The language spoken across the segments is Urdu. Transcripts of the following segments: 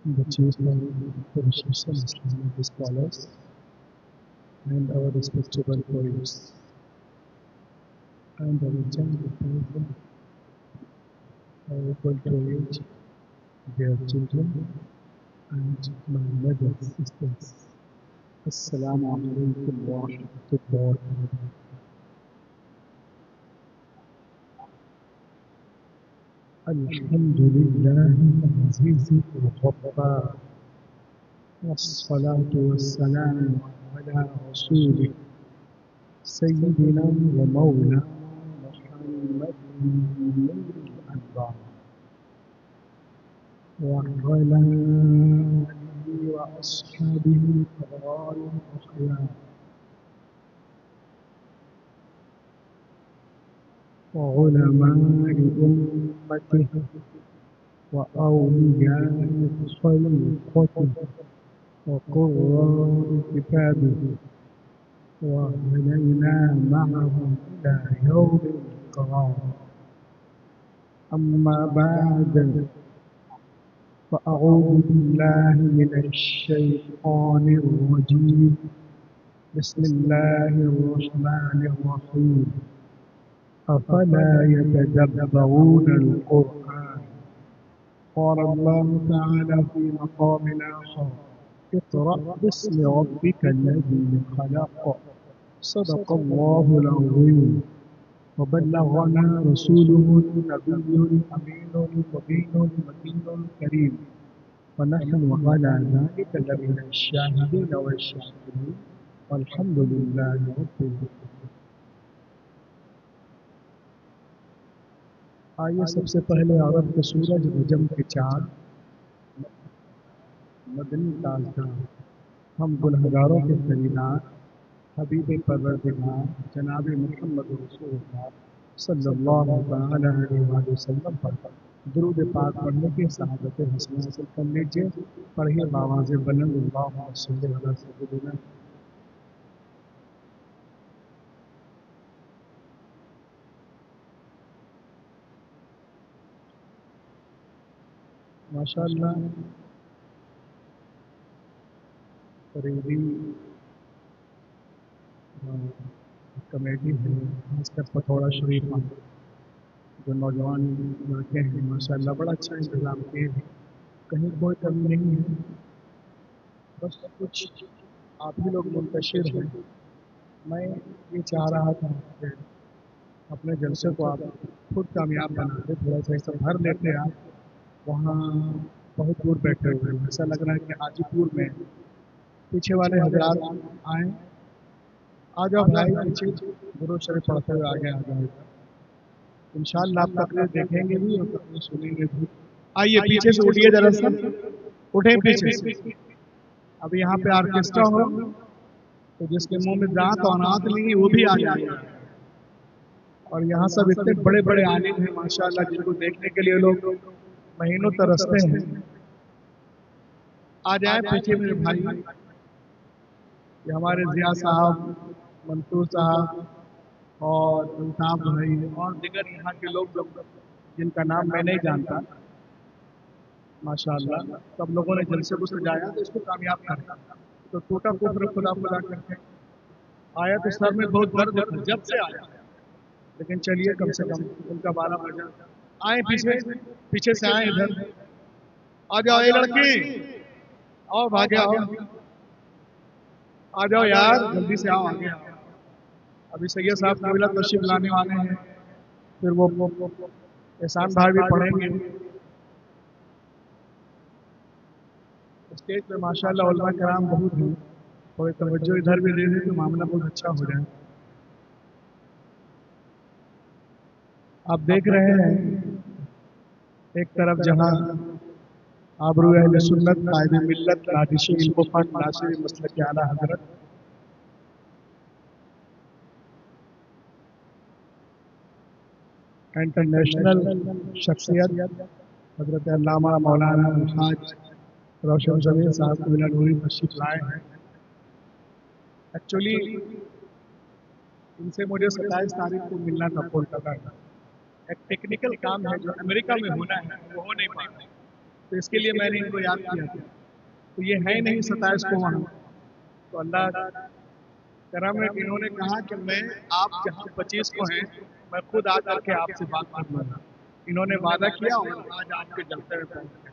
the Chief of Reception Islamic scholars, and our respectable colleagues, and our young people are able to age their children and my mother sisters. Assalamu alaikum wa rahmatullahi. الحمد لله العزيز الغفار والصلاة والسلام على رسوله سيدنا ومولانا محمد نور الأنبار وعلى آله وأصحابه الأبرار الأخيار وعلماء أمته وأولياء خلقته وقراء كتابه وعلينا معهم إلى يوم القرار. أما بعد فأعوذ بالله من الشيطان الرجيم. بسم الله الرحمن الرحيم. أفلا يتدبرون القرآن. قال الله تعالى في مقام آخر: اقرأ باسم ربك الذي خلق. صدق الله العظيم. وبلغنا رسوله النبي الأمين المبين المتين الكريم، ونحن على ذلك لمن الشاهدين والشاكرين، والحمد لله رب العالمين. آئیے سب سے پہلے عرب کے سورج نجم کے چاند مدنی تاجدار ہم گنہگاروں کے خریدار حبیب پروردگار جناب محمد رسول اللہ صلی اللہ تعالی علیہ وآلہ وسلم پر درود پاک پڑھنے کی سعادت حسن حاصل کر لیجیے. پڑھیے بآواز بلند: اللہم صلی علی سیدنا. ماشاءاللہ قریبی کمیٹی ہے، خاص کر پتھوڑا شریف میں جو نوجوان لڑکے ہیں ماشاءاللہ بڑا اچھا انتظام کیے ہیں. کہیں کوئی کمی نہیں ہے، بس کچھ آپ ہی لوگ منتشر ہیں. میں یہ چاہ رہا تھا کہ اپنے جلسے کو آپ خود کامیاب بناتے، تھوڑا سا ایسا بھر لیتے. آپ وہاں بہت دور بیٹھے ہوئے ہیں، ایسا لگ رہا ہے کہ حاجی پور میں پیچھے والے حضرات آئیں. آ جاؤ بھائی پیچھے، درود شریف پڑھتے ہوئے آگے آ جاؤ. انشاءاللہ آپ تقریر دیکھیں گے بھی اور تقریر سنیں گے بھی. آئیے پیچھے سے اٹھیے ذرا سا، اٹھیں پیچھے سے. اب یہاں پہ آرکیسٹرا ہو تو جس کے منہ میں دانت اور ناک نہیں ہے وہ بھی آ جائے گا. اور یہاں سب اتنے بڑے بڑے عالم ہیں ماشاءاللہ جن کو دیکھنے کے لیے لوگ مہینوں ترستے ہیں. آ جائیں پیچھے میرے بھائی. یہ ہمارے ضیاء صاحب، منصور صاحب اور الطاف بھائی اور دیگر یہاں کے لوگ جن کا نام میں نہیں جانتا. ماشاءاللہ سب لوگوں نے جلسے کو سجایا تو اس کو کامیاب کرنا. تو ٹوٹا کفر خدا خدا کرتے آیا تو سر میں بہت درد تھا جب سے آیا، لیکن چلیے کم سے کم ان کا 12 بجا. آئیں پیچھے، پیچھے سے آئیں ادھر. آ جاؤ یہ لڑکی، آؤ بھاگے آؤ، آ جاؤ یار جلدی سے آؤ آگے آؤ. ابھی سید صاحب قبلہ تشریف لانے والے ہیں، پھر وہ احسان بھائی بھی پڑھیں گے. اسٹیج پہ ماشاءاللہ علماء کرام بہت ہیں، تھوڑی توجہ ادھر بھی دے دیں تو معاملہ بہت اچھا ہو جائے. آپ دیکھ رہے ہیں ایک طرف جہاں آبرو اہل سنت قائد ملت نادش علم و فن ناصر مسلک اعلیٰ حضرت انٹرنیشنل شخصیت حضرت علامہ مولانا الحاج روشن زمین صاحب قبلہ نوری تشریف لائے ہیں. ایکچولی ان سے مجھے 27 تاریخ کو ملنا تھا کولکاتہ کا. ایک ٹیکنیکل کام ہے جو امریکہ میں ہونا ہے وہ ہو نہیں پا رہا. تو اس کے لیے میں نے ان کو یاد کیا تھا. تو یہ ہے نہیں 27 کو وہاں. تو اللہ کرم ہے کہ انہوں نے کہا کہ میں آپ جہاں 25 کو ہیں میں خود آ کر کے آپ سے بات کروں گا. انہوں نے وعدہ کیا اور آج آپ کے جلسے میں پہنچ گئے.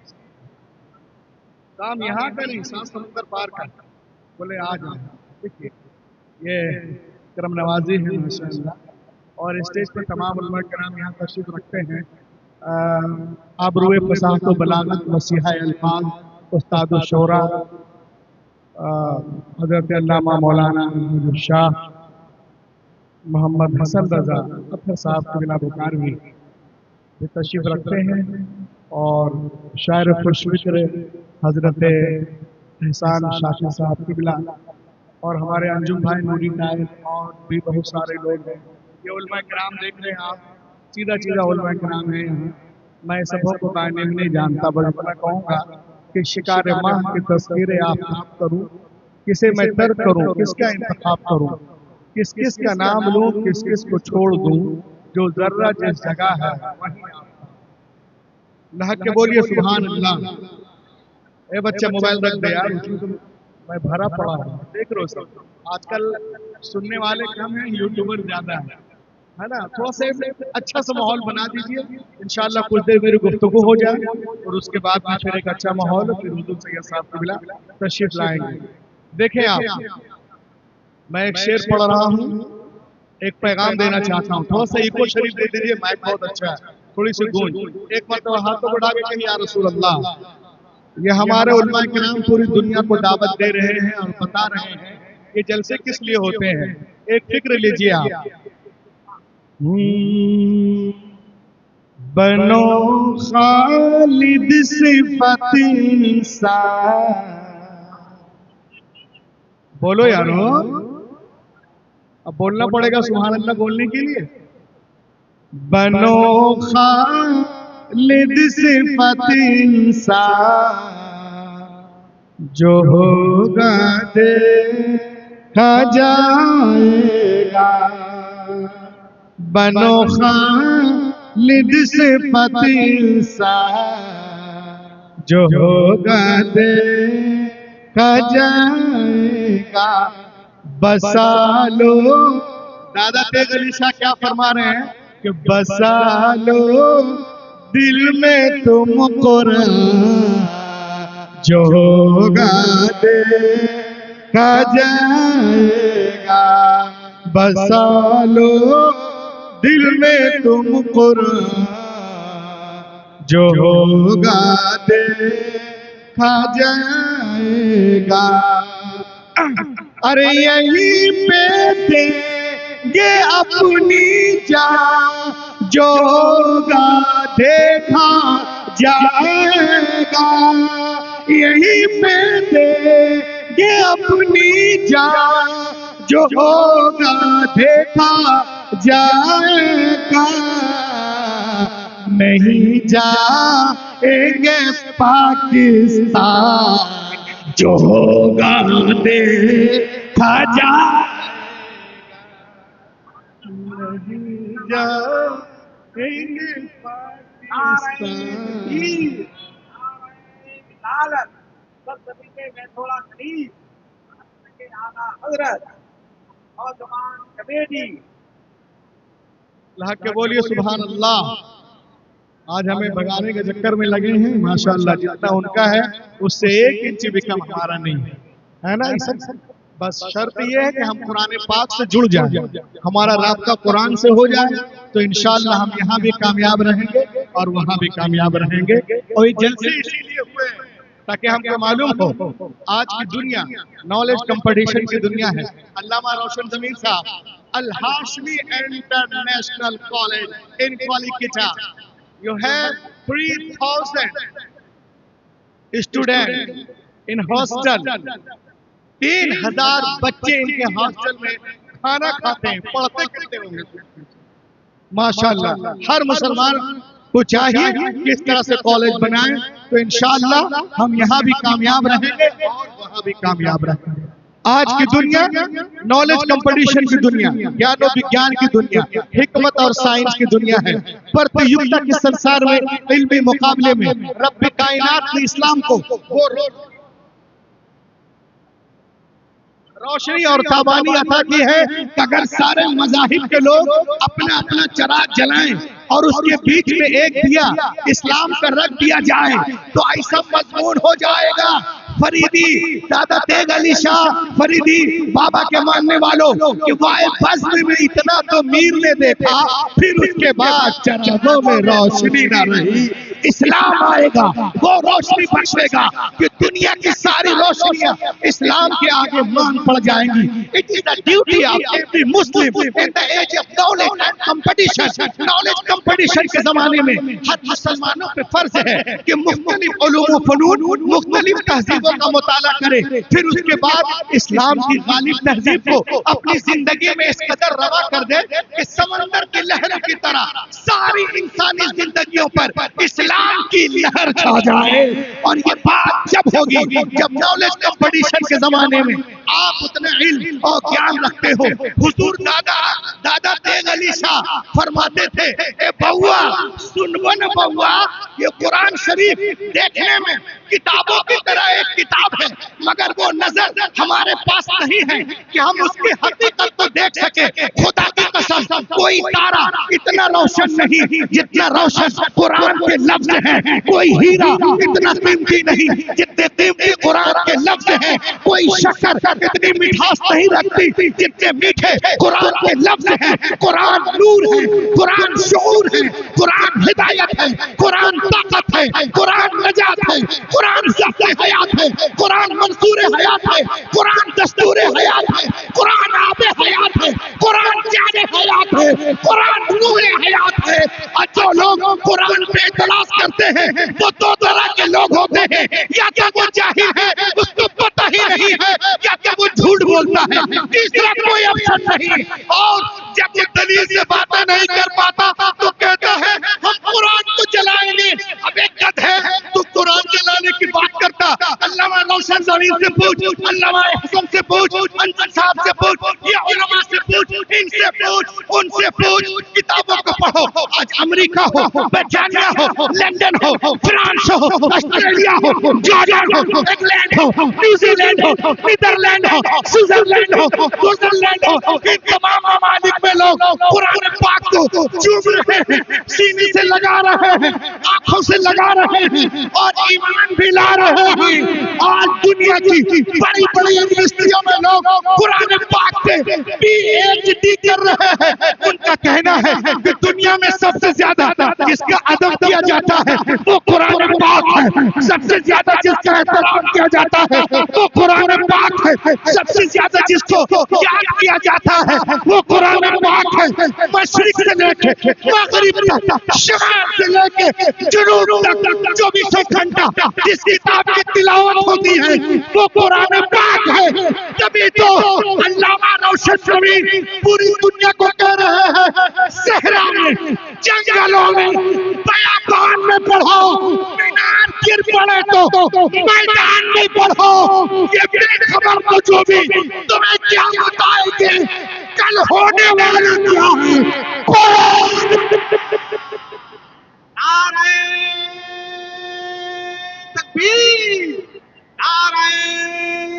کام یہاں کا نہیں، 7 سمندر پار کا. بولے آ جاؤ. دیکھیے یہ کرم نوازی ہے ماشاء اللہ. اور اسٹیج پر تمام علماء کرام یہاں تشریف رکھتے ہیں. آبروئے فصاحت و بلاغت مسیحہ الفاظ استاد الشورا حضرت علامہ مولانا شاہ محمد حسن رضا اطہر صاحب کے بنا بکاروی یہ تشریف رکھتے ہیں. اور شاعر خوشفکر حضرت احسان شاکر صاحب کی بلا اور ہمارے انجم بھائی نوری نائب اور بھی بہت سارے لوگ ہیں. یہ علماء کرام دیکھ رہے ہیں آپ، سیدھا علماء کرام ہیں یہاں. میں سبوں کو بائنے میں نہیں جانتا، بلکہ میں کہوں گا کہ شکار ماہ کی تصویر آفتاب کروں، کسے میں ترک کروں، کس کا انتخاب کروں، کس کس کا نام لوں، کس کس کو چھوڑ دوں، جو ذرہ جس جگہ ہے وہیں لہک کے بولیے سبحان اللہ. اے بچہ موبائل رکھ دے یار، میں بھرا پڑا ہوں. دیکھ رہو سب آج کل سننے والے کم ہیں، یوٹیوبر زیادہ ہیں، ہے نا. تھوڑا سا اچھا سا ماحول بنا دیجئے. انشاءاللہ کچھ دیر میری گفتگو ہو جائے اور اس کے بعد میں پھر ایک اچھا ماحول پھر حضور سید صاحب کی بلا تشریف لائیں گے. دیکھیں آپ، میں ایک شعر پڑھ رہا ہوں، ایک پیغام دینا چاہتا ہوں. تھوڑا سا ایکو شریف دے دیجئے، مائک بہت اچھا ہے، تھوڑی سی گونج. ایک مرتبہ ہاتھوں بڑھا کے کہیں یا رسول اللہ. یہ ہمارے علماء کرام پوری دنیا کو دعوت دے رہے ہیں اور بتا رہے ہیں یہ جلسے کس لیے ہوتے ہیں. ایک فکر لیجئے آپ. بنو خالد صفت انسان. بولو یارو، اب بولنا پڑے گا سبحان اللہ بولنے کے لیے. بنو خالد صفت انسان جو ہوگا دیکھا جائے گا. بنو خالد صفت انسان جو ہوگا دیکھا جائے گا. بسا لو، دادا تیغ علی شاہ کیا فرما رہے ہیں کہ بسا لو دل میں تم قرآن جو ہوگا دیکھا جائے گا. بسا لو دل میں تم قرآن جو ہوگا دیکھا جائے گا. ارے یہیں پہ دیں گے اپنی جان جو ہوگا دیکھا جائے گا. یہیں پہ دیں گے اپنی جان جو ہوگا دیکھا جائے گا. نہیں جائیں گے پاکستان جو ہوگا دیکھا جائے گا. نہیں جائیں گے پاکستان. میں تھوڑا قریب حضرت اور زمان کمیٹی لہک کے بولیے سبحان اللہ. آج ہمیں بھگانے کے چکر میں لگے ہیں ماشاءاللہ. جتنا ان کا ہے اس سے 1 انچ بھی کم ہمارا نہیں ہے نا. بس شرط یہ ہے کہ ہم قرآن پاک سے جڑ جائیں، ہمارا رابطہ قرآن سے ہو جائے تو انشاءاللہ ہم یہاں بھی کامیاب رہیں گے اور وہاں بھی کامیاب رہیں گے. اور یہ جلسے اسی لیے ہوئے تاکہ ہم کو معلوم ہو آج کی دنیا نالج کمپٹیشن کی دنیا ہے. علامہ روشن زمین صاحب الہاشمی انٹرنیشنل کالج ان کوالیکیٹا، you have 3,000 students in hostel. 3,000 بچے ان کے ہاسٹل میں کھانا کھاتے ہیں. پڑھتے کتنے ہوں گے ماشاءاللہ. ہر مسلمان کو چاہیے کہ اس طرح سے کالج بنائیں تو انشاءاللہ ہم یہاں بھی کامیاب رہیں گے اور وہاں بھی کامیاب رہیں گے. آج کی دنیا نالج کمپٹیشن کی دنیا، گیان و وگیان کی دنیا، حکمت اور سائنس کی دنیا ہے۔ پرتیوگتا کے سنسار میں، علمی مقابلے میں رب کائنات نے اسلام کو وہ روشنی اور تابانی عطا کی ہے کہ اگر سارے مذاہب کے لوگ اپنا اپنا چراغ جلائیں اور اس کے بیچ میں ایک دیا اسلام کا رکھ دیا جائے تو ایسا مضمون ہو جائے گا۔ فریدی دادا تیغ علی شاہ فریدی بابا کے ماننے والوں کہ وائے بزم میں اتنا تو میر نے دیکھا، پھر اس کے بعد چراغوں میں روشنی نہ رہی۔ اسلام آئے گا، وہ روشنی بخشے گا کہ دنیا کی ساری روشنیاں اسلام کے آگے مان پڑ جائیں گی۔ It is the duty of every Muslim in the age of knowledge and competition. Knowledge competition کے زمانے میں ہر مسلمانوں پہ فرض ہے کہ مختلف علوم و فنون، مختلف تہذیبوں کا مطالعہ کرے، پھر اس کے بعد اسلام کی غالب تہذیب کو اپنی زندگی میں اس قدر روا کر دے کہ سمندر کی لہروں کی طرح ساری انسانی زندگیوں پر اسلام کی لہر چھا جائے۔ اور یہ بات جب ہوگی جب نالج کمپٹیشن کے زمانے میں آپ اتنے علم اور گیان رکھتے ہو۔ حضور دادا تیغ علی شاہ فرماتے تھے، اے بہوا سن بن بہوا، یہ قرآن شریف دیکھنے میں کتابوں کی طرح ایک کتاب ہے، مگر وہ نظر ہمارے پاس نہیں ہے کہ ہم اس کی حقیقت کو دیکھ سکے۔ خدا کی قسم کوئی تارا اتنا روشن نہیں جتنا روشن قرآن کے لفظ ہیں، کوئی ہیرا اتنا قیمتی نہیں جتنے قیمتی قرآن کے لفظ ہیں، کوئی شکر اتنی مٹھاس نہیں رکھتی جتنے میٹھے قرآن کے لفظ ہیں۔ قرآن نور ہے، قرآن شعور ہے، قرآن ہدایت ہے، قرآن طاقت ہے، قرآن نجات ہے، قرآن ضبط حیات ہے، قرآن منصور حیات ہے، قرآن دستور حیات ہے، قرآن آب حیات ہے، قرآن جان حیات ہے، قرآن روح حیات ہے۔ اور جو لوگ قرآن پہ اعتراض کرتے ہیں وہ دو طرح کے لوگ ہوتے ہیں، یا کہ وہ جاہل ہے اس کو پتہ ہی نہیں ہے، یا کہ وہ جھوٹ بولتا ہے، تیسرا کوئی آپشن نہیں۔ اور جب وہ دلیل سے باتیں نہیں کر پاتا تو کہتا ہے ہم قرآن کو جلائیں گے۔ اب ایک قد ہے تو قرآن جلانے کی بات کرتا، علامہ روشن زمین سے پوچھ، علامہ احسن سے پوچھ، انجن صاحب سے پوچھ، یہ علماء سے پوچھ، ان سے پوچھ، ان سے پوچھ، کتابوں کو پڑھو۔ آج امریکہ ہو، برطانیہ ہو، لندن ہو، فرانس ہو، آسٹریلیا ہو، جارڈن ہو، انگلینڈ ہو، نیوزی لینڈ ہو، نیدرلینڈ ہو، سوئٹزرلینڈ ہو، سوئٹزرلینڈ ہو، ان تمام ممالک میں لوگ قرآن پاک کو چوم رہے ہیں، سینے سے لگا رہے ہیں، آنکھوں سے لگا رہے ہیں اور ایمان بھی لا رہے ہیں۔ آج دنیا کی بڑی بڑی یونیورسٹیوں میں لوگ قرآن پاک پہ پی ایچ ڈی کر رہے ہیں۔ ان کا کہنا ہے کہ دنیا میں سب سے زیادہ جس کا ادب کیا جاتا ہے وہ قرآن پاک ہے، سب سے زیادہ جس کا احترام کیا جاتا ہے وہ قرآن پاک ہے، سب سے زیادہ جس کو یاد کیا جاتا ہے وہ قرآن پاک ہے۔ مشرق سے لے کے مغرب تک، شمال سے لے کے جنوب تک 24 گھنٹہ جس کتاب کی تلاوت ہوتی ہے وہ قرآن پاک ہے۔ تبھی تو علامہ روشن زمین پوری دنیا کو کہہ رہے ہیں صحرا میں، جنگلوں میں، بیابان میں پڑھو، مینار گر پڑے تو میدان میں پڑھو۔ یہ بے خبر کو جو بھی تمہیں کیا بتائیں گے کل ہونے والا کیا ہے۔ قرآن نعرہ تکبیر، نعرہ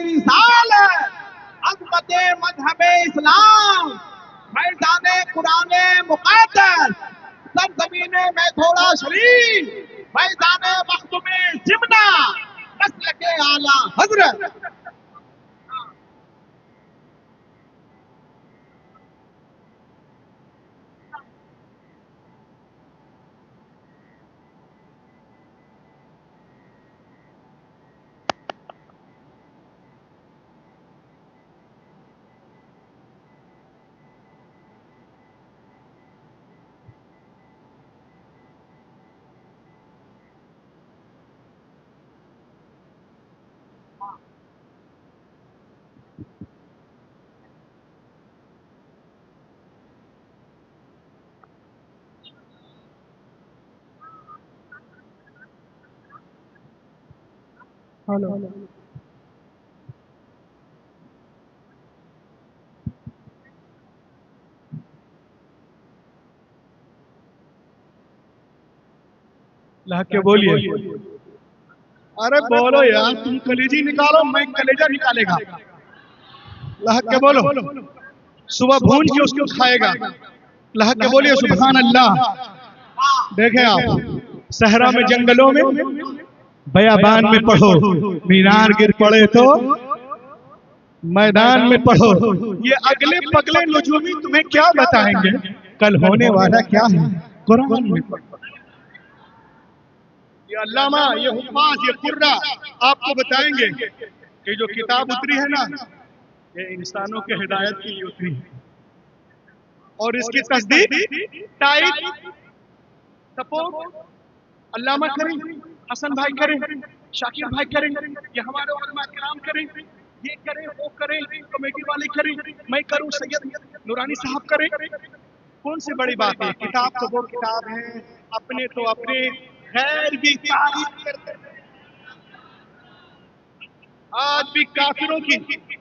رسالت، عظمت مذہب اسلام، میدان قرآن مقدس، سرزمین میں تھوڑا شریف، میدان مخدوم جمنا، مسلک اعلیٰ حضرت۔ لا کے بولیے ارے بولو یار تم کلیجی نکالو میں کلیجا نکالے گا لا کے بولو صبح بھون کے اس کو کھائے گا لا کے بولیے سبحان اللہ دیکھیں آپ صحرا میں جنگلوں میں بیابان میں پڑھو مینار گر پڑے تو میدان میں پڑھو یہ اگلے پگلے نجومی تمہیں کیا بتائیں گے کل ہونے والا کیا ہے قرآن میں پڑھو یہ علامہ یہ حفاظ یہ قرہ آپ کو بتائیں گے کہ جو کتاب اتری ہے نا یہ انسانوں کے ہدایت کے لیے اتری ہے اور اس کی تصدیق تائید سپورٹ علامہ کریں حسن بھائی کریں شاکر بھائی کریں یہ ہمارے علماء کرام کریں یہ کریں وہ کریں کمیٹی والے کریں میں کروں سید نورانی صاحب کریں کون سی بڑی بات ہے کتاب تو وہ کتاب ہے اپنے تو اپنے غیر بھی تعریف کرتے ہیں آج بھی کافروں کی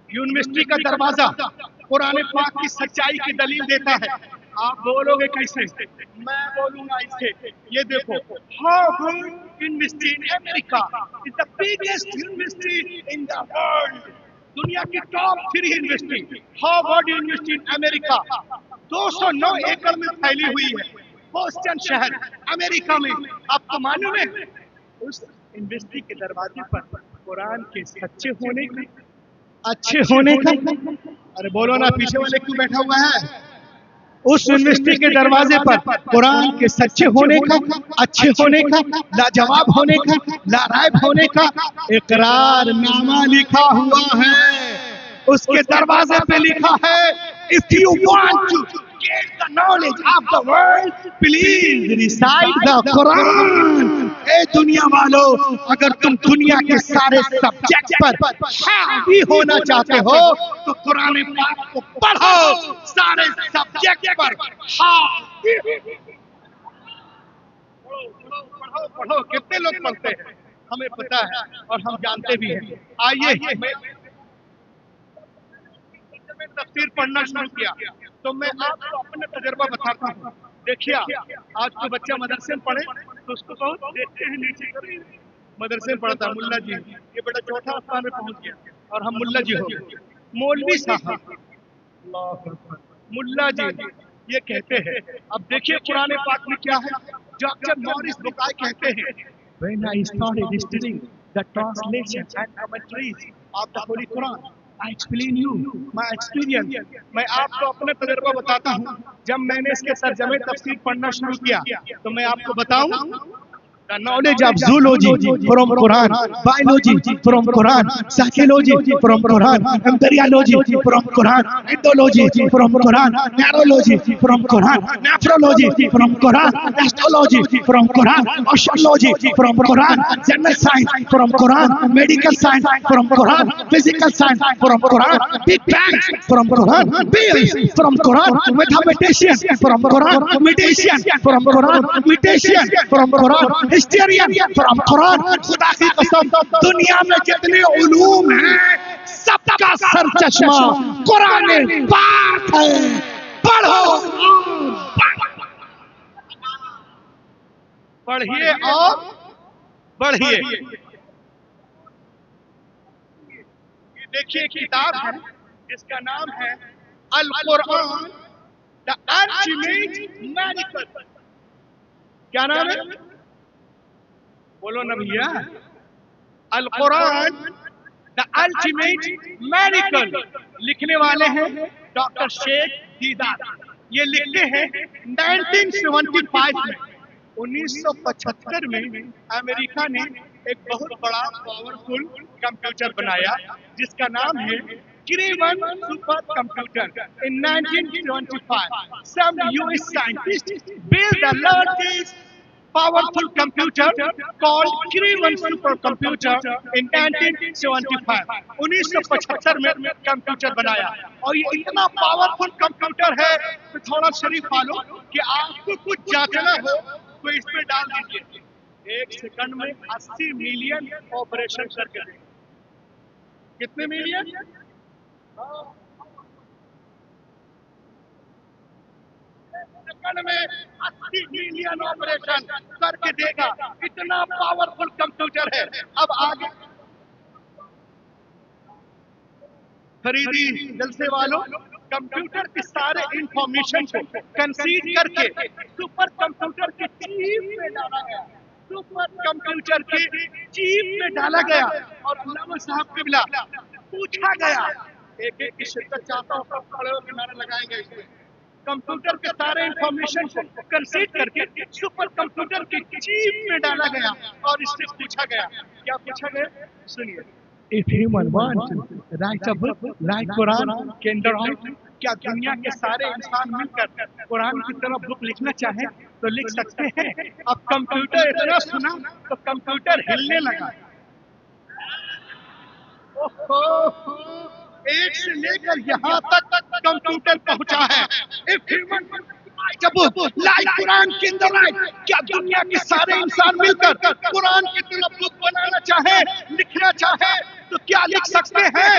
یونیورسٹی کا دروازہ قرآن پاک کی سچائی کی دلیل دیتا ہے آپ بولو گے کیسے میں بولوں گا اسے یہ دیکھو Harvard university in America is the biggest university in the world دنیا کی ٹاپ 3 یونیورسٹی ہارورڈ یونیورسٹی ان امریکہ 209 ایکڑ میں پھیلی ہوئی ہے بوسٹن شہر امریکہ میں آپ کو معلوم ہے اس یونیورسٹی کے دروازے پر قرآن کے سچے ہونے کا اچھے ہونے کا ارے بولو نا پیچھے والے کیوں بیٹھا ہوا ہے اس یونیورسٹی کے دروازے پر قرآن کے سچے ہونے کا اچھے ہونے کا لاجواب ہونے کا لارائب ہونے کا اقرار نامہ لکھا ہوا ہے اس کے دروازے پہ لکھا ہے if you want to get the knowledge of the world please recite the Quran اے دنیا والو اگر تم دنیا کے سارے سبجیکٹ پر حاوی ہونا چاہتے ہو تو قرآن پاک کو پڑھو سارے سبجیکٹ پر حاوی پڑھو کتنے لوگ پڑھتے ہیں ہمیں پتا ہے اور ہم جانتے بھی ہیں آئیے میں تفسیر پڑھنا شروع کیا تو میں آپ کو اپنا تجربہ بتاتا ہوں دیکھیے آج تو بچہ مدرسے میں پڑھے تو اس کو بہت دیکھتے ہیں نیچے مدرسے میں پڑھتا ہے ملا جی یہ بیٹا چوتھا آسمان میں پہنچ گیا اور ہم ملا جی ہو گئے مولوی صاحب ملا جی یہ کہتے ہیں اب دیکھیے قرآن پاک میں کیا ہے ڈاکٹر مورس بکائے کہتے ہیں when I started studying the translation and commentaries of the Holy Quran I explain you my experience میں آپ کو اپنا تجربہ بتاتا ہوں جب میں نے اس کے ترجمے تفسیر پڑھنا شروع کیا تو میں آپ کو بتاؤں the knowledge of zoology from Quran, biology from Quran, psychology from Quran, embryology from Quran, ethology from Quran, neurology from Quran, nephrology from Quran, astrology from Quran, oceanology from Quran, general science from Quran, medical science from Quran, physical science from Quran, big bang from Quran, beings from Quran, mathematician from Quran, magician from Quran, mutation from Quran, historian from Quran خدا کی قسم دنیا میں جتنے علوم ہیں سب کا سر چشمہ قرآن پاک ہے پڑھو پڑھیے اور بڑھیے دیکھیے کتاب ہے جس کا نام ہے القرآن the ultimate miracle کیا نام ہے بولو نا بھیا القرآن the ultimate miracle لکھنے والے ہیں ڈاکٹر شیخ دیدار یہ لکھتے ہیں 1975 میں 1975 میں امریکہ نے ایک بہت بڑا پاورفل کمپیوٹر بنایا جس کا نام ہے Craven super computer in 1975 some US scientists built the largest powerful computer called Craven supercomputer in 1975 1975 میں کمپیوٹر بنایا اور یہ اتنا پاورفل کمپیوٹر ہے کہ تھوڑا شریف والو کہ آپ کو کچھ جانچنا ہو تو اس پہ ڈال دیجیے 1 سیکنڈ میں 80 ملین آپریشن کر کے کتنے ملین سیکنڈ میں 80 ملین آپریشن کر کے دے گا. اتنا پاورفل کمپیوٹر ہے. اب آگے خریدی جلسے والوں کمپیوٹر کے سارے انفارمیشن کو کنسیڈ کر کے سپر کمپیوٹر کے چیپ میں ڈالا گیا. سپر کمپیوٹر کے چیپ میں ڈالا گیا اور علامہ صاحب قبلہ پوچھا گیا. ایک ایک کی شرکت چاہتا ہوں سب کھڑے ہو کے نعرے لگائیں گے اس میں. کمپیوٹر کے سارے انفارمیشن کو کنسیڈ کر کے سپر کمپیوٹر کے چیپ میں ڈالا گیا اور اس سے پوچھا گیا. کیا پوچھا گیا؟ سنیے. If human wants to write a book like Quran, can they write? کیا دنیا کے سارے انسان مل کر قرآن کی طرح بک لکھنا چاہیں تو لکھ سکتے ہیں؟ اب کمپیوٹر اتنا سنا تو کمپیوٹر ہلنے لگا. ایک سے لے کر یہاں تک کمپیوٹر پہنچا ہے. If human write a book like Quran, can they write? کیا دنیا کے سارے انسان مل کر قرآن کی طرح بک بنانا چاہیں لکھنا چاہیں تو کیا لکھ سکتے ہیں؟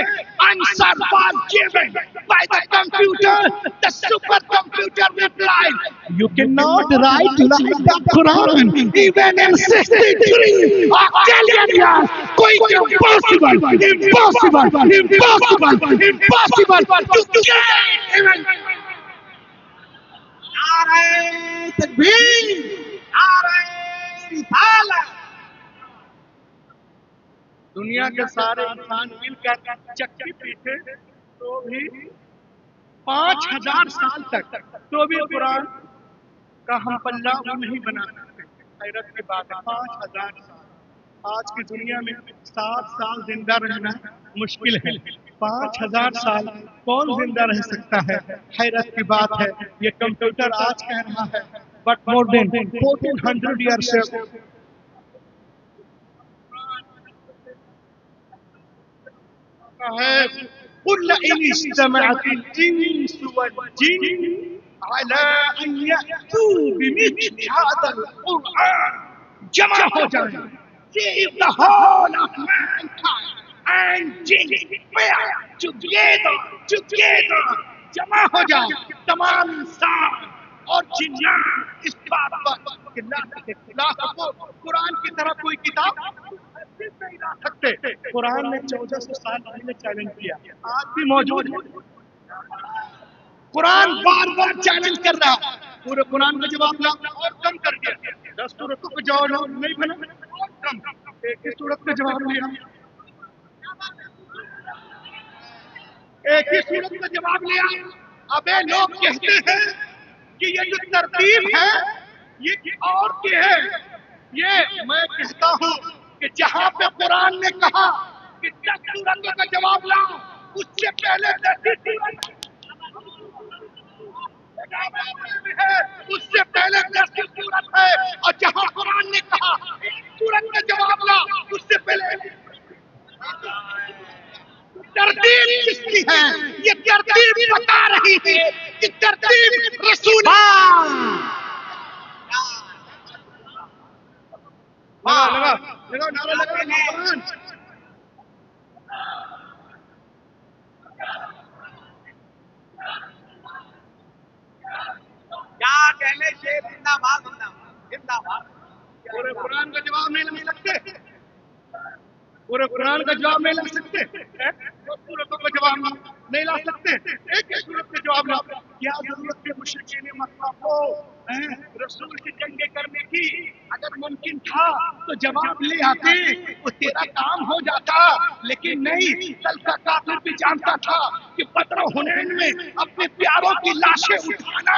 Answer was given by the computer. The supercomputer replied, you cannot write like the Quran even in 63 octillion years. Quite impossible, impossible, impossible, impossible to create even. نعرہ تکبیر، نعرہ رسالت. دنیا کے سارے انسان مل کر چکی پیٹے تو بھی 5000 سال تک تو بھی قرآن کا ہم پلہ وہ نہیں بنا سکتے. حیرت کی بات ہے 5000 سال. آج کی دنیا میں 7 سال زندہ رہنا مشکل ہے. 5000 سال کون زندہ رہ سکتا ہے؟ حیرت کی بات ہے. یہ کمپیوٹر آج کہہ رہا ہے بٹ مور دین 1400 ایئرس قل إن اجتمعت الإنس والجن على أن يأتوا بمثل هذا القرآن جمع ہو جائیں. If the whole of mankind and jinn were together جمع ہو جائیں تمام انسان اور جنات اس بات پر کہ لا سکو قرآن کی طرح کوئی کتاب نہیں لا سکتے. قرآن نے 1400 سال پہلے چیلنج کیا. آج بھی موجود ہے. قرآن بار بار چیلنج کر رہا ہے. پورے قرآن کا جواب لا اور کم کر دیا. 10 صورتوں کا جواب نہیں بنا اور کم. ایک ہی صورت کا جواب لیا. ایک ہی صورت کا جواب لیا. ابے لوگ کہتے ہیں کہ یہ جو ترتیب ہے یہ اور کیا ہے. یہ میں کہتا ہوں کہ جہاں پہ قرآن نے کہا کہ 10 صورتوں کا جواب لاؤ اس سے پہلے 10 اس سے پہلے 10 صورت ہے. اور جہاں قرآن نے کہا ایک صورت کا جواب لاؤ اس سے پہلے ترتیب کس کی ہے؟ یہ ترتیب بتا رہی ہے کہ ترتیب رسول پورے قرآن کا جواب نہیں لے سکتے. پورے قرآن کا جواب نہیں لا سکتے. صورتوں کا جواب نہیں لا سکتے. ایک ایک صورت کا جواب لا. کیا ضرورت ہے مشرکین مکہ کو رسول کی جنگیں کرنے کی؟ اگر ممکن تھا تو جواب لے آتے تو تیرا کام ہو جاتا. لیکن نہیں. کل کا کافر بھی جانتا تھا کہ بدر و حنین میں اپنے پیاروں کی لاشیں اٹھانا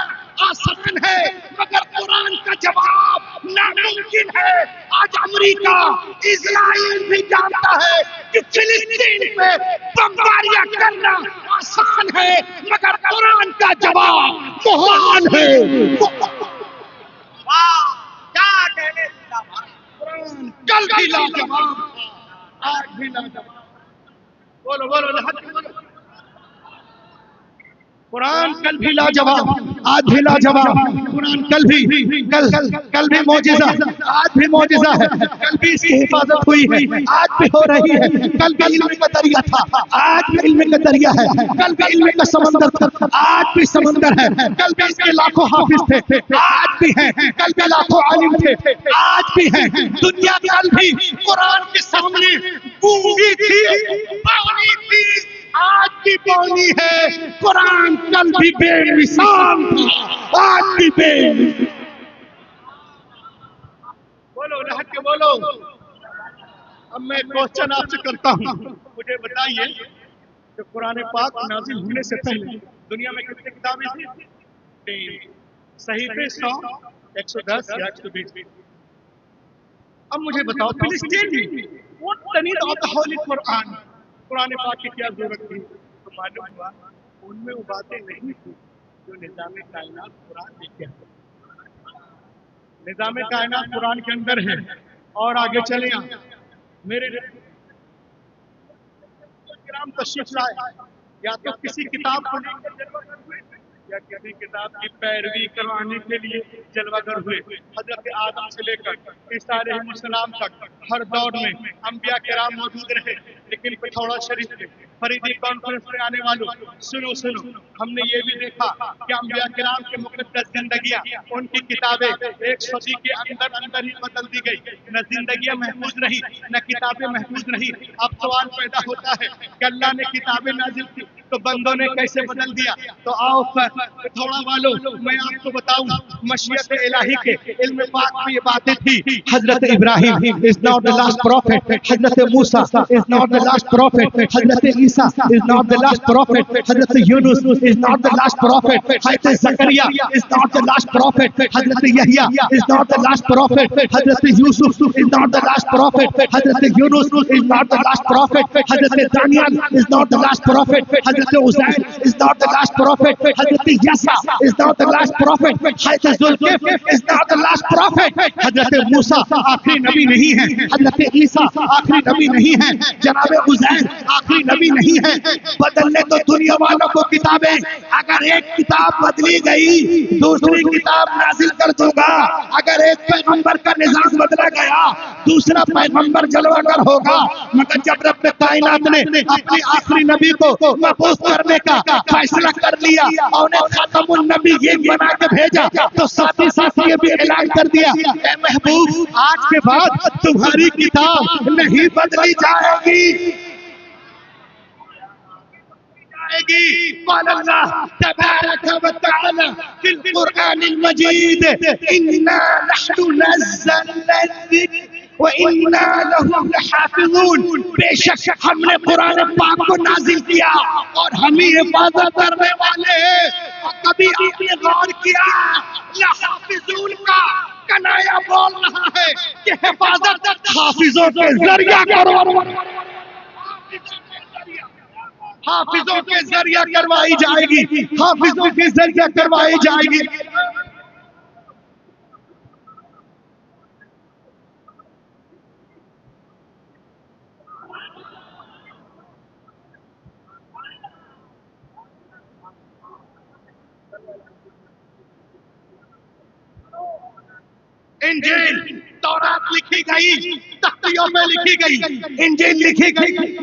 آسان ہے مگر قرآن کا جواب ناممکن ہے. آج امریکہ اسرائیل بھی جانتا ہے کہ فلسطین پہ بمباریاں کرنا آسان ہے مگر قرآن کا جواب محال ہے. قرآن کل بھی لاجواب آج بھی لاجواب. بولو بولو. قرآن کل بھی لاجواب، آج بھی لاجواب، قرآن کل بھی معجزہ، آج بھی معجزہ ہے، کل بھی اس کی حفاظت ہوئی ہے، آج بھی ہو رہی ہے، کل بھی علم کا دریا تھا، آج بھی علم کا دریا ہے، کل بھی علم کا سمندر تھا، آج بھی سمندر ہے، کل بھی اس کے لاکھوں حافظ تھے، آج بھی ہیں، کل بھی لاکھوں عالم تھے، آج بھی ہیں، دنیا کل بھی قرآن کے سامنے گونگی تھی، باونی تھی، آج بھی بونی ہے، قرآن کل بھی بے مثال تھا، آج بھی بے مثال۔ بولو لہٹ کے بولو۔ اب میں کوشچن آپ سے کرتا ہوں، مجھے بتائیے کہ قرآن پاک نازل ہونے سے پہلے دنیا میں کتنی کتابیں تھیں؟ صحیفے 100، 110 یا 120۔ اب مجھے بتاؤ please tell me what the need of the holy قرآن، قرآن پاک کی کیا ضرورت تھی؟ تو معلوم ہوا ان میں وہ باتیں نہیں تھی جو نظام کائنات قرآن لے کے آتے۔ نظام کائنات قرآن کے اندر ہے۔ اور آگے چلیں میرے کرام تشریف لائے، یا تو کسی کتاب کو لے کر جلوہ گر ہوئے یا کسی کتاب کی پیروی کروانے کے لیے جلوہ گر ہوئے۔ حضرت آدم سے لے کر عیسیٰ علیہ السلام تک ہر دور میں انبیاء کرام موجود رہے، لیکن پٹھوڑا شریف کے فریدی کانفرنس میں آنے والوں سنو، ہم نے یہ بھی دیکھا کہ انبیاء کرام کے مقدس زندگیاں، ان کی کتابیں ایک صدی کے اندر ہی بدل دی گئی، نہ زندگیاں محفوظ رہی نہ کتابیں محفوظ رہی۔ اب سوال پیدا ہوتا ہے کہ اللہ نے کتابیں نازل کی تو بندوں نے کیسے بدل دیا؟ تو آؤ تھوڑا والوں میں آپ کو بتاؤں، مشیت الہی کے علم پاک میں یہ باتیں تھی۔ حضرت ابراہیم is not the last prophet، حضرت موسیٰ is not the last prophet، حضرت عیسیٰ is not the last prophet، حضرت یونس is not the last prophet، حضرت زکریا is not the last prophet، حضرت یحییٰ is not the last prophet، حضرت یوسف is not the last prophet، حضرت یونس is not the last prophet، حضرت Daniyal is not the last prophet، حضرت Uzair is not the last prophet، حضرت یسع is not the last prophet، حضرت ذوالکفل is not the last prophet، حضرت موسیٰ آخری نبی نہیں ہے، حضرت عیسیٰ آخری نبی نہیں ہے، جناب عزیر آخری نبی نہیں ہے۔ بدلنے تو دنیا والوں کو کتابیں، اگر ایک کتاب بدلی گئی دوسری کتاب نازل کر دوں گا، اگر ایک پیغمبر کا نظام بدلا گیا دوسرا پیغمبر جلوہ گر ہوگا، مگر جب رب کائنات نے اپنی آخری نبی کو مبعوث کرنے کا فیصلہ کر لیا اور انہیں خاتم النبیین بنا کے بھیجا تو ساتھی یہ بھی اعلان کر دیا، اے محبوب آج کے بعد تمہاری کتاب نہیں بدلی جائے گی۔ قال اللہ تبارک و تعالی فی القرآن المجید انا نحن نزلنا الذکر وَإِنَّا لَهُ لَحَافِظُونَ، بے شک ہم نے قرآن پاک کو نازل کیا اور ہم ہی حفاظت کرنے والے ہیں۔ اور کبھی آپ نے غور کیا لَحَافِظُونَ کا کنایا بول رہا ہے کہ حفاظت حافظوں کے ذریعہ کرو، حافظوں کے ذریعہ کروائی جائے گی، حافظوں کے ذریعہ کروائی جائے گی۔ انجیل تورات لکھی گئی، تختیوں میں لکھی گئی، انجیل لکھی گئی،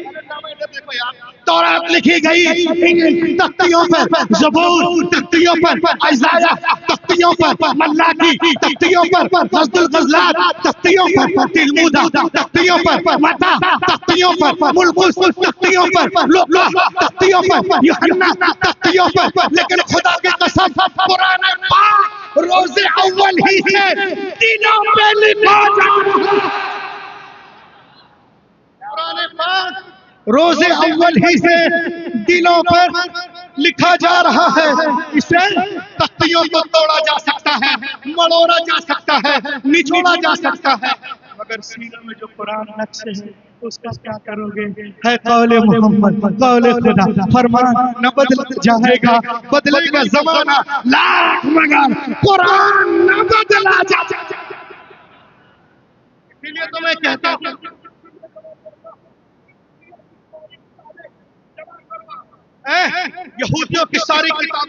تورات لکھی گئی تختیوں پر، زبور تختیوں پر، اشعیا تختیوں پر، ملاکی تختیوں پر، فضل الغزلات تختیوں پر، تلمودہ تختیوں پر، متا تختیوں پر، ملک تختیوں پر، لوقا تختیوں پر، یوحنا تختیوں پر، لیکن خدا کی قسم قرآن پاک روز اول ہی سے دلوں پہ لکھا جا رہا ہے۔ قرآن پاک روز اول ہی سے دلوں پر لکھا جا رہا ہے۔ اسے تختیوں کو توڑا جا سکتا ہے، مڑوڑا جا سکتا ہے، نچوڑا جا سکتا ہے، مگر سینوں میں جو قرآن نقش ہے اس کا کیا کرو گے؟ ہے قول محمد، قول خدا، فرمان نہ بدل جائے گا، بدلے گا زمانہ لاکھ مگر قرآن نہ بدلا جائے گا۔ اسی لیے تو میں کہتا ہوں یہودیوں کی ساری کتابیں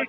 1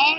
8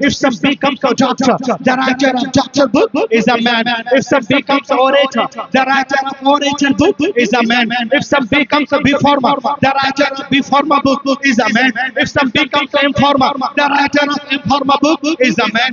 If some becomes a doctor, the writer of doctor book is a man. If some becomes an orator, the writer of orator book is a man. If some becomes a reformer, the writer of reformer book is a man. If some becomes an informer, the writer of informer book is a man.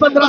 15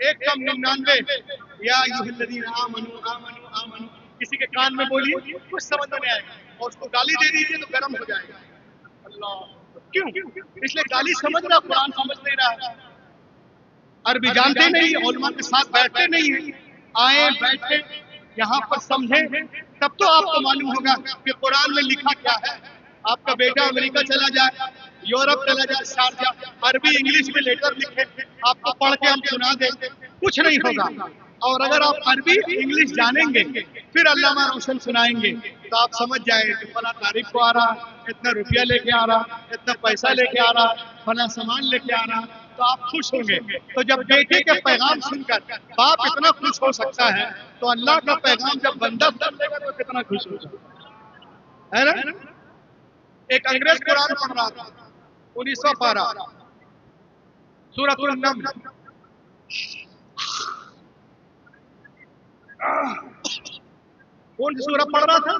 ایک کم 99 یا ایھا الذین آمنو آمنو آمنو کسی کے کان میں بولیے کچھ سمجھ میں نہیں آئے گا، اور اس کو گالی دے دیجیے تو گرم ہو جائے گا. اللہ کیوں؟ اس لیے گالی سمجھ رہا، قرآن سمجھ نہیں رہا. عربی جانتے نہیں، علماء کے ساتھ بیٹھتے نہیں ہیں. آئیں بیٹھیں یہاں پر سمجھیں، تب تو آپ کو معلوم ہوگا کہ قرآن میں لکھا کیا ہے. آپ کا بیٹا امریکہ چلا جائے، یورپ چلا جائے، شارجہ، عربی انگلش میں لیٹر لکھے، آپ کو پڑھ کے ہم سنا دیں، کچھ نہیں ہوگا. اور اگر آپ عربی انگلش جانیں گے پھر علامہ روشن سنائیں گے تو آپ سمجھ جائیں کہ فلاں تاریخ کو آ رہا، اتنا روپیہ لے کے آ رہا، اتنا پیسہ لے کے آ رہا، فلاں سامان لے کے آ رہا، تو آپ خوش ہوں گے. تو جب بیٹے کے پیغام سن کر باپ اتنا خوش ہو سکتا ہے تو اللہ کا پیغام جب بندہ سن لے گا تو کتنا خوش ہوگا، ہے نا؟ ایک انگریز قرآن پڑھ رہا تھا، 1900 پارہ، سورۃ النمل. کون سی سورہ پڑھ رہا تھا؟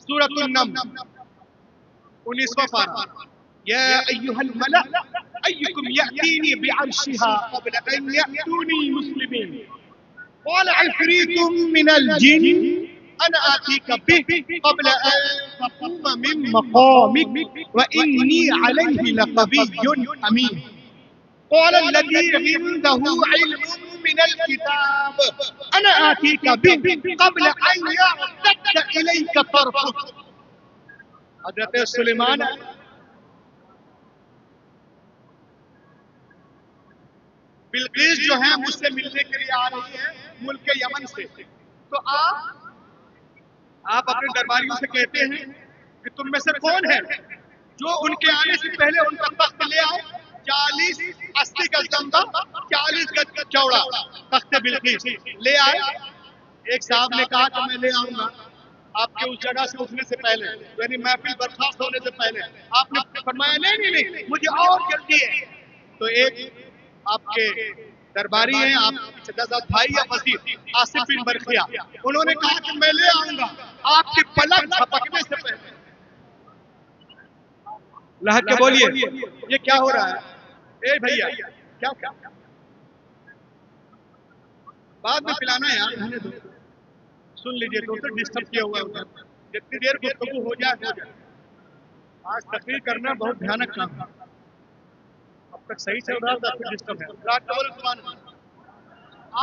سورۃ النمل، 1900 پارہ. یا ایھا الملأ ایکم یأتینی بعرشها قبل ان یأتونی مسلمین قال عفریت من الجن انا آتیک به قبل ان تقوم من مقامک وانی علیہ لقوی امین. قال الذي عنده علم من الكتاب انا آتيك به قبل ان يرتد اليك طرفك. حضرت سلیمان بلقیس جو ہیں مجھ سے ملنے کے لیے آ رہی ہیں ملک یمن سے، تو آپ اپنے درباریوں سے کہتے ہیں کہ تم میں سے کون ہے جو ان کے آنے سے پہلے ان کا تخت لے آئے، 80 گز لمبا 40 گز چوڑا تخت بلقیس لے آئے. ایک صاحب نے کہا کہ میں لے آؤں گا آپ کے اس جگہ سے اٹھنے سے پہلے، یعنی محفل برخاست ہونے سے پہلے. آپ نے فرمایا نہیں مجھے اور جلدی ہے. تو ایک آپ کے درباری ہیں، آپ کے چچا بھائی یا وزیر آصف بن برخیا، انہوں نے کہا کہ میں لے آؤں گا آپ کی پلک جھپکنے سے پہلے. لہک کے بولیے یہ کیا ہو رہا ہے؟ اے بھیا کیا بعد میں پلانا ہے یار، رہنے دو، سن لیجئے تو ڈسٹرب کیا ہوا ہے. جتنی دیر گفتگو ہو جائے. آج تقریر کرنا بہت بھیانک کام ہے. اب تک صحیح چل رہا تھا پھر ڈسٹرب ہے. رات کو بولے سبحان اللہ.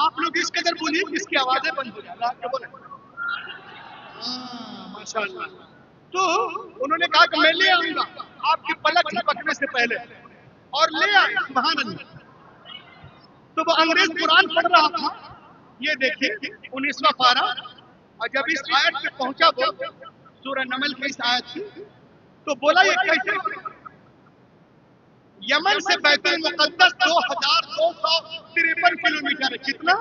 آپ لوگ اس قدر بولیے کہ اس کی آوازیں بند ہو جائیں. رات کو بولے ماشاء اللہ. تو انہوں نے کہا کہ میں لے آؤں گا آپ کی پلک جھپکنے سے پہلے، اور لے آئے. سبحان اللہ. تو وہ انگریز قرآن پڑھ رہا تھا، یہ دیکھیں 19واں پارہ، اور جب اس آیت پہ پہنچا وہ سورہ نمل کی اس آیت کی تو بولا یہ کیسے؟ یمن سے بیت المقدس 2253 کلومیٹر ہے. کتنا؟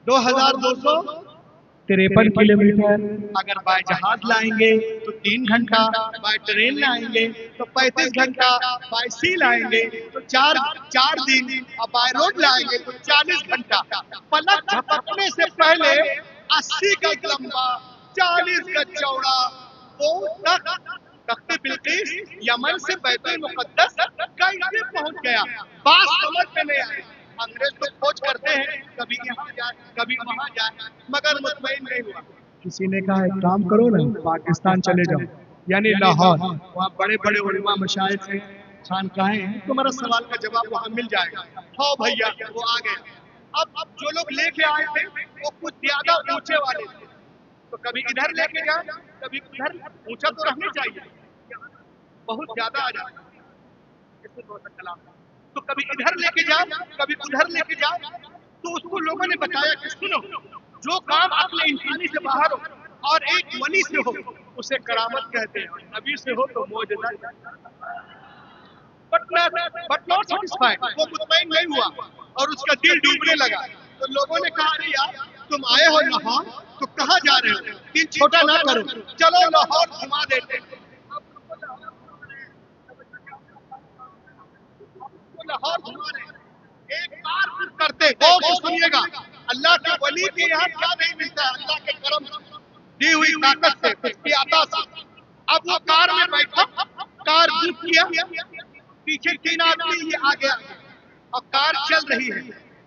2253 کلومیٹر. اگر بائی جہاز لائیں گے تو 3 گھنٹہ، بائی ٹرین لائیں گے تو 35 گھنٹہ، بائی سی لائیں گے تو 4 دن، اور بائی روڈ لائیں گے تو 40 گھنٹہ. پلک جھپکنے سے پہلے 80 گز لمبا 40 گز چوڑا وہ تخت بلقیس یمن سے بیت المقدس کیسے پہنچ گیا؟ بات سمجھ میں نہیں آئی. انگریز تو کھوج کرتے ہیں، کبھی یہاں جائے کبھی وہاں جائے، مگر مطمئن نہیں ہوا. کسی نے کہا ایک کام کرو نا، پاکستان چلے جاؤ، یعنی لاہور، وہاں بڑے بڑے علماء مشائخ ہیں، خانقاہیں ہیں. تمہارا سوال کا جواب وہاں مل جائے گا. ہاں بھیا وہ آ گئے. اب جو لوگ لے کے آئے تھے وہ کچھ زیادہ اونچے والے تھے، تو کبھی ادھر لے کے جائیں کبھی ادھر. اونچا تو رہنا چاہیے، بہت زیادہ آ جاتا ہے. تو کبھی ادھر لے کے جاؤ کبھی ادھر لے کے جاؤ. تو اس کو لوگوں نے بتایا کہ سنو، جو کام عقل انسانی سے باہر ہو اور ایک ولی سے ہو اسے کرامت کہتے ہیں، نبی سے ہو تو معجزہ. بٹ ناٹ سیٹسفائیڈ، وہ مطمئن نہیں ہوا اور اس کا دل ڈوبنے لگا. تو لوگوں نے کہا ارے یار تم آئے ہو لاہور تو کہاں جا رہے ہو؟ دل چھوٹا نہ کرو، چلو لاہور گھما دیتے. لاہور گھما رہے ہیں. ایک بار پھر کرتے غور سے سنیے گا. اللہ کے ولی کے یہاں کیا نہیں ملتا ہے؟ اللہ کے کرم دی ہوئی طاقت سے، اس کی عطا سے. اب وہ کار میں بیٹھا، کار بک کیا، پیچھے 3 آدمی یہ آ گیا، اب کار چل رہی ہے.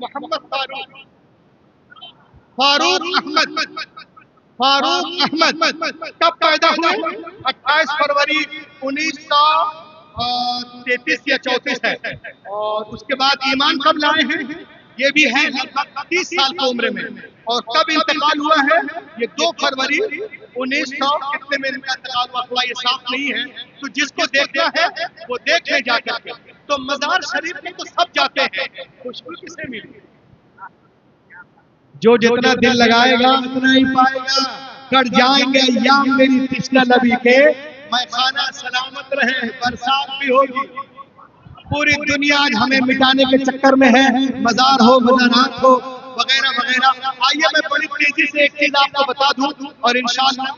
محمد فاروق احمد کب پیدا ہوئے؟ 28 فروری 1933 یا 34 ہے. اور اس کے بعد ایمان کب لائے ہیں؟ یہ بھی ہے 30 سال کی عمر میں. اور کب انتقال ہوا ہے؟ یہ 2 فروری 1900 کتنے میں انتقال ہوا، تھوڑا یہ صاف نہیں ہے. تو جس کو دیکھنا ہے وہ دیکھ لے جا کر کے. تو مزار شریف میں تو سب جاتے ہیں، خوشبو کسے ملی؟ جو جتنا دل لگائے گا اتنا ہی پائے گا. کٹ جائیں گے ایام میری تشنہ لبی کے، میں خانہ سلامت رہے، برسات بھی ہوگی. پوری دنیا آج ہمیں مٹانے کے چکر میں ہے، مزار ہو، مزارات ہو، وغیرہ وغیرہ. آئیے میں بڑی تیزی سے ایک چیز آپ کو بتا دوں اور انشاءاللہ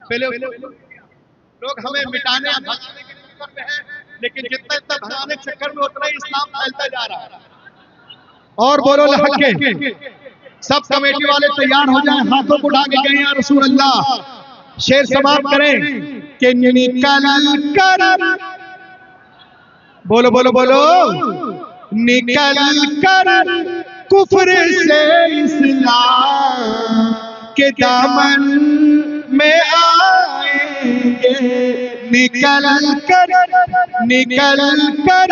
پہلے لوگ ہمیں مٹانے بھگانے کے چکر میں ہیں، لیکن جتنا بھگانے کے چکر میں اتنا ہی اسلام پھیلتا جا رہا ہے. اور بولو لحق کے سب کمیٹی والے تیار ہو جائیں، ہاتھوں کو اٹھا کے کہیں یا رسول اللہ. شیر سماعت کریں کہ نکل کر، بولو بولو بولو، نکل کر کفر سے اسلام کے دامن میں آئیں گے. نکل کر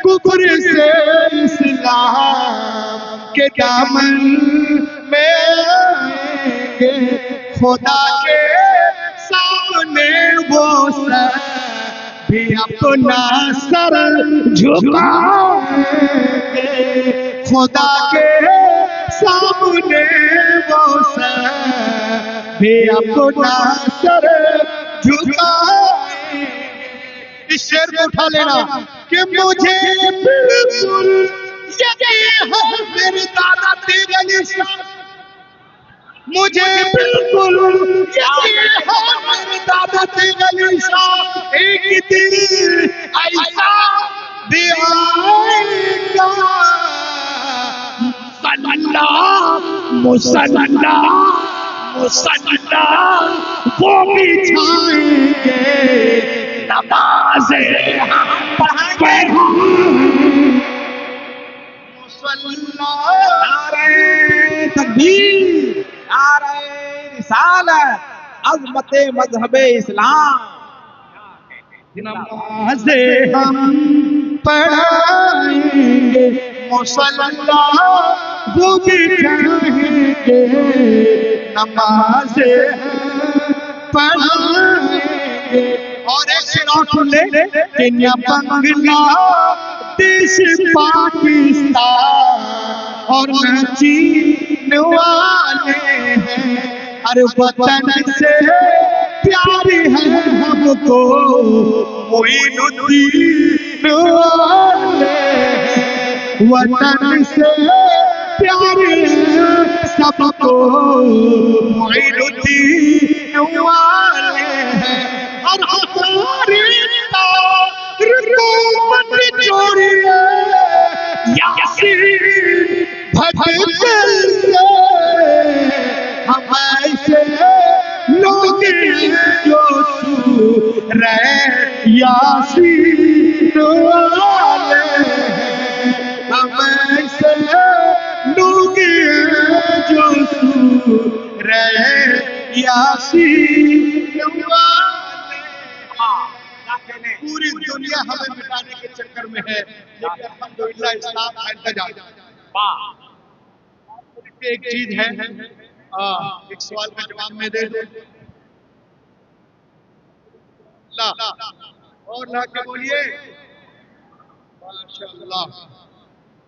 کفر سے اسلام کے دامن میں آئیں گے. خدا کے سامنے وہ سر بھی اپنا سر جھکائیں گے. خدا کے سامنے وہ سر بھی اپنا سر جھکائیں. اس شعر کو اٹھا لینا کہ مجھے بالکل یقین ہے میری دادا تیر علی شاہ، مجھے بالکل یقین ہے میری دادا تیر علی شاہ ایک دن ایسا بھی آئے گا. مسلح وہ بچھائیں گے نمازیں پڑھیں گے. نعرہ تکبیر، نعرہ رسالت، عظمت مذہب اسلام. نمازیں ہم پڑھائیں گے، مسلح وہ بچھائیں گے. نمازیں پڑھائیں گے. اور ایک شعر سن لے کہ نہ بنگلہ دیش پاکستان اور نہ چین والے ہیں، ہر وطن سے پیارے ہیں ہم کو معین الدین والے ہیں. وطن سے پیارے ہیں سب کو معین الدین والے ہیں. اور ہماری رکومت چوری یاسین بھٹکل سے ہم ایسے لوگ جو سورہ یاسین والے ہیں. ہم ایسے لوگ جو سورہ یاسین والے. پوری دنیا ہمیں مٹانے کے چکر میں ہے، لیکن الحمدللہ اسلام پھیلتا جا رہا ہے. ایک چیز ہے، ایک سوال کا جواب میں دے دوں. لا اور لا کے بولیے ماشاءاللہ.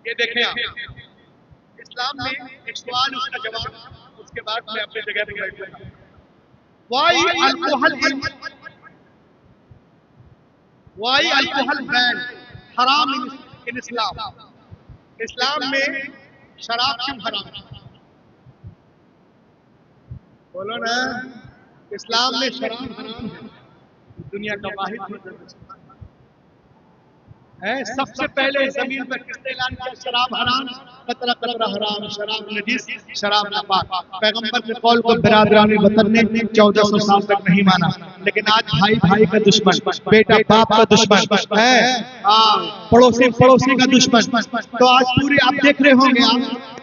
یہ دیکھیں آپ اسلام میں ایک سوال، اس کا جواب، اس کے بعد میں اپنے جگہ پہ بیٹھ جاؤں گا. Why alcohol ban حرام in اسلام؟ اسلام میں شراب کیوں حرام ہے؟ بولو نا، اسلام میں شراب حرام ہے. دنیا کا واحد ہے. سب سے پہلے زمین پر کس نے اعلان کیا شراب حرام؟ قطرہ قطرہ حرام، شراب نجس، شراب ناپاک. پیغمبر کے قول کو برادران وطن نے 1400 سال تک نہیں مانا. لیکن آج بھائی بھائی کا دشمن، بیٹا باپ کا دشمن ہے، پڑوسی پڑوسی کا دشمن. تو آج پوری آپ دیکھ رہے ہوں گے،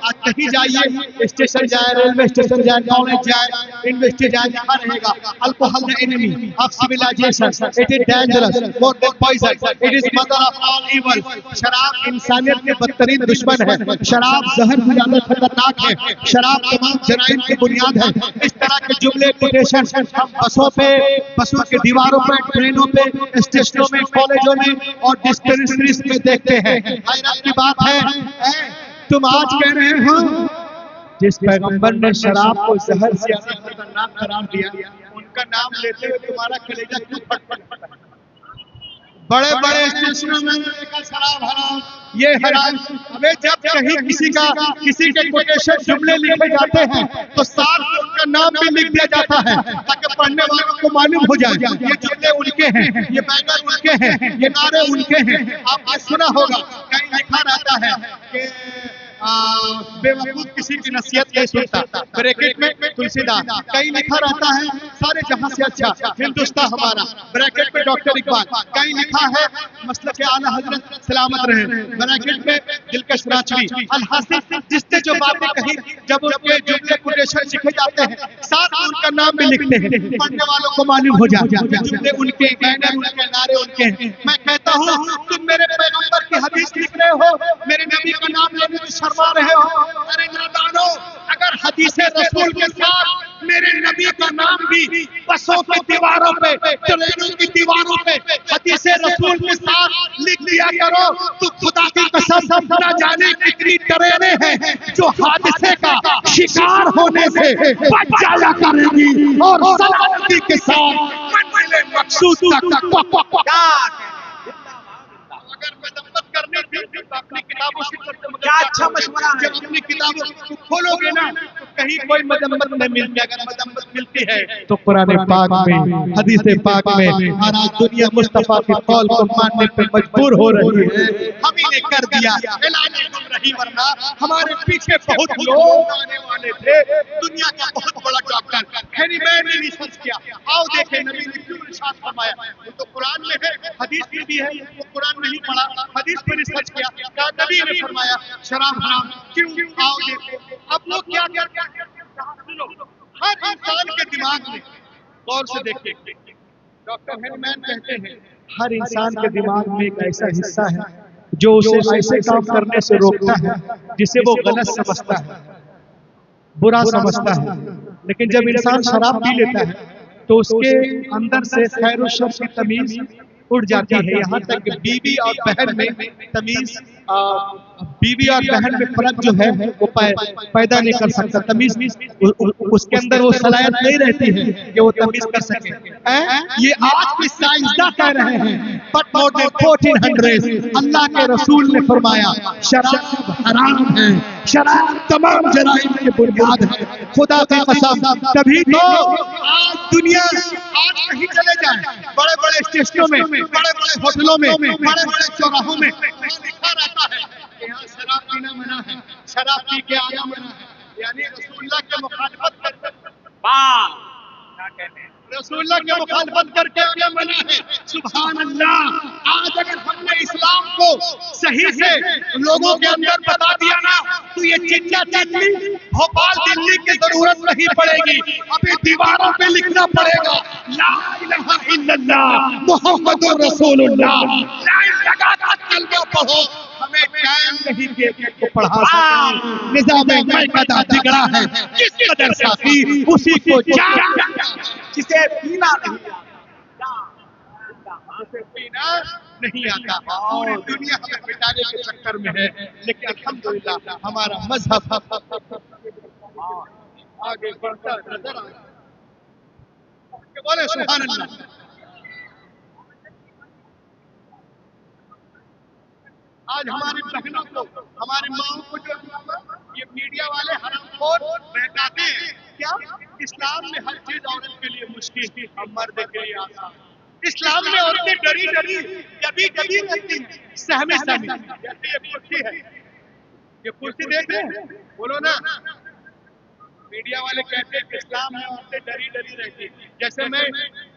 آج کہیں جائیے، اسٹیشن جائے، ریلوے اسٹیشن جائے، کالج جائے، یونیورسٹی جائے، لکھا رہے گا alcohol the enemy of civilization, it is dangerous, more than poison, it is mother of all evil. شراب انسانیت کے بدترین دشمن ہے، شراب زہر سے زیادہ خطرناک ہے، شراب تمام جرائم کی بنیاد ہے. اس طرح کے جملے کوٹیشن ہم بسوں پہ، بسوں کے دیواروں پہ، ٹرینوں پہ، اسٹیشنوں میں، کالجوں میں اور ڈسپینسریز میں دیکھتے ہیں. حیرت کی بات ہے، تم آج کہہ رہے ہو جس پیغمبر نے شراب کو زہر سے زیادہ خطرناک قرار دیا، ان کا نام لیتے ہوئے تمہارا کلیجہ کیوں پھٹ پھٹ پھٹ؟ بڑے بڑے اسٹیشنوں میں دیکھا شراب حرام، یہ حرام. ابے جب کہیں کسی کے کوٹیشن جملے لکھے جاتے ہیں تو ساتھ میں ان کا نام بھی لکھ دیا جاتا ہے تاکہ پڑھنے والوں کو معلوم ہو جائے یہ جملے ان کے ہیں، یہ بینر ان کے ہیں، یہ نعرے ان کے ہیں. آپ نے سنا ہوگا کہیں لکھا رہتا ہے کہ بے وقوف کسی کی نصیحت نہیں سنتا، بریکٹ میں تلسی داس. کہیں لکھا رہتا ہے سارے جہاں سے اچھا ہندوستان ہمارا، بریکٹ میں ڈاکٹر اقبال. کہیں لکھا ہے مسلک اعلیٰ حضرت سلامت رہے، بریکٹ میں دلکش راجوی. الحاصل جس نے جو باتیں کہی، جب ان کے جملے کوٹیشن لکھے جاتے ہیں ساتھ ان کا نام بھی لکھتے ہیں، پڑھنے والوں کو معلوم ہو جائے جملے ان کے، بینر ان کے، نعرے ان کے ہیں. میں کہتا ہوں تم میرے پیغمبر کی حدیث لکھ رہے ہو، میرے نبی کا نام لینے میں شرما رہے ہو. ارے نادانو، اگر حدیث رسول کے ساتھ میرے نبی کا نام بھی بسوں کی دیواروں پہ، ٹرینوں کی دیواروں پہ حدیث رسول کے ساتھ لکھ دیا کرو تو خدا کی قسم نہ جانے کتنی ٹرینیں ہیں جو حادثے کا شکار ہونے سے بچ جایا کریں گی اور سلامتی کے ساتھ منزل مقصود تک. اگر مذمت کرنی تھی تو اپنی کتابوں سے کیا اچھا مشورہ ہے. جب اپنی کتابوں کو کھولو گے نا تو کہیں کوئی مذمت نہیں ملتی. اگر مذمت ملتی ہے تو قرآن پاک میں، حدیث پاک میں. اور آج دنیا مصطفیٰ کے قول کو ماننے پہ مجبور ہو رہی ہے. ہم ہی نے کر دیا اعلان گمراہی، ورنہ ہمارے پیچھے بہت لوگ آنے والے تھے. دنیا کا بہت بڑا ڈاکٹر ہینری مین نے ریسرچ کیا. آؤ دیکھیں نبی نے کیوں ارشاد فرمایا. وہ تو قرآن میں ہے، حدیث میں بھی ہے، وہ قرآن نہیں پڑھا، حدیث پہ ریسرچ کیا. کہا نبی نے فرمایا شراب حرام کیوں. آؤ دیکھیں اب لوگ کیا ہر انسان کے دماغ میں غور سے دیکھیں. ڈاکٹر ہینری مین کہتے ہیں ہر انسان کے دماغ میں ایک ایسا حصہ ہے جو اسے ایسے کام کرنے سے روکتا ہے جسے وہ غلط سمجھتا ہے، برا سمجھتا ہے. لیکن جب انسان شراب پی لیتا ہے تو اس کے اندر سے خیر و شر کی تمیز اڑ جاتی ہے. یہاں تک کہ بیوی اور بہن میں تمیز، بیوی اور بہن میں فرق جو ہے وہ پیدا نہیں کر سکتا. تمیز اس کے اندر وہ صلاحیت نہیں رہتی ہے کہ وہ تمیز کر سکے. یہ آج بھی سائنسداں کہہ رہے ہیں بٹ مور دین 1400 اللہ کے رسول نے فرمایا شراب حرام ہے، شراب تمام جرائم کی بنیاد ہے. خدا کی قسم کبھی تو آج دنیا، آج کہیں چلے جائیں بڑے بڑے اسٹیشنوں میں، بڑے بڑے ہوٹلوں میں، بڑے بڑے چوراہوں میں لکھا رہتا ہے کہ یہاں شراب پینا منع ہے، شراب پی کے آنا منع ہے. یعنی رسول اللہ کے مخالفت کر کے، کیا کہتے ہیں، رسول اللہ کے مخالفت کر کے آنا منع ہے. سبحان اللہ. آج اگر ہم نے اسلام کو صحیح سے لوگوں کے اندر بتا دیا نا تو یہ چچا چچی بھوپال دلی کی ضرورت نہیں پڑے گی. ابھی دیواروں پہ لکھنا پڑے گا لا الہ الا اللہ محمد رسول اللہ. لائن لگا کر کلمہ پڑھو. ہمیں ٹائم نہیں کہ ایک کو پڑھا سکیں. نظام مائقدہ بگڑا ہے کس قدر ساتھی اسی کو جان جسے پینا نہیں پینا نہیں آتا. پوری دنیا ہمیں مٹانے کے چکر میں ہے، لیکن الحمدللہ ہمارا مذہب آگے بڑھتا نظر آتا ہے. بولے سبحان اللہ. آج ہماری بہنوں کو، ہماری ماں کو جو یہ میڈیا والے حرام خور بہکاتے ہیں، کیا اسلام میں ہر چیز عورت کے لیے مشکل اور مرد کے لیے آسان. اسلام میں عورتیں ڈری ڈری کبھی کبھی رہتی ہیں، سہمی سہمی. جیسے یہ کرسی ہے، یہ کرسی دیکھ رہے ہیں، بولو نا. میڈیا والے کہتے ہیں کہ اسلام میں عورتیں ڈری ڈری رہتی ہیں. جیسے میں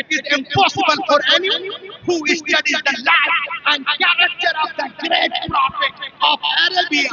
It is impossible for anyone who studies the life and character of the great prophet of Arabia.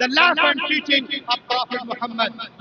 the life and teaching of Prophet Muhammad।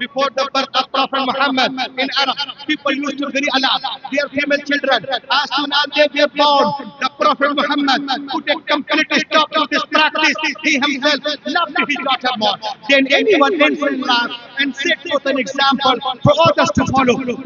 before the birth of Prophet Muhammad in Arab, people used to bury Allah, their female children. As soon as they were born, the Prophet Muhammad put a complete stop to this practice. He himself loved his daughter more than anyone else in life and set forth an example for others to follow.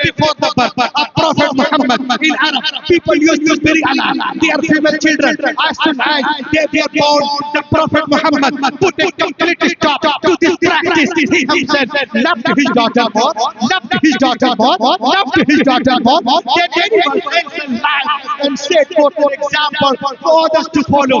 Before the birth of Prophet Muhammad in Arab, people used to bury Allah, their female children. As soon as they were born, the Prophet Muhammad put a complete stop to this practice. He himself loved his daughter more, loved his daughter more, loved his daughter more than anyone else in life, and set forth an example for others to follow.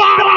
12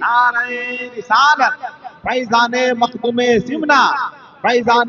نعرہ رسالت، فیضان مخدوم زمنہ، فیضان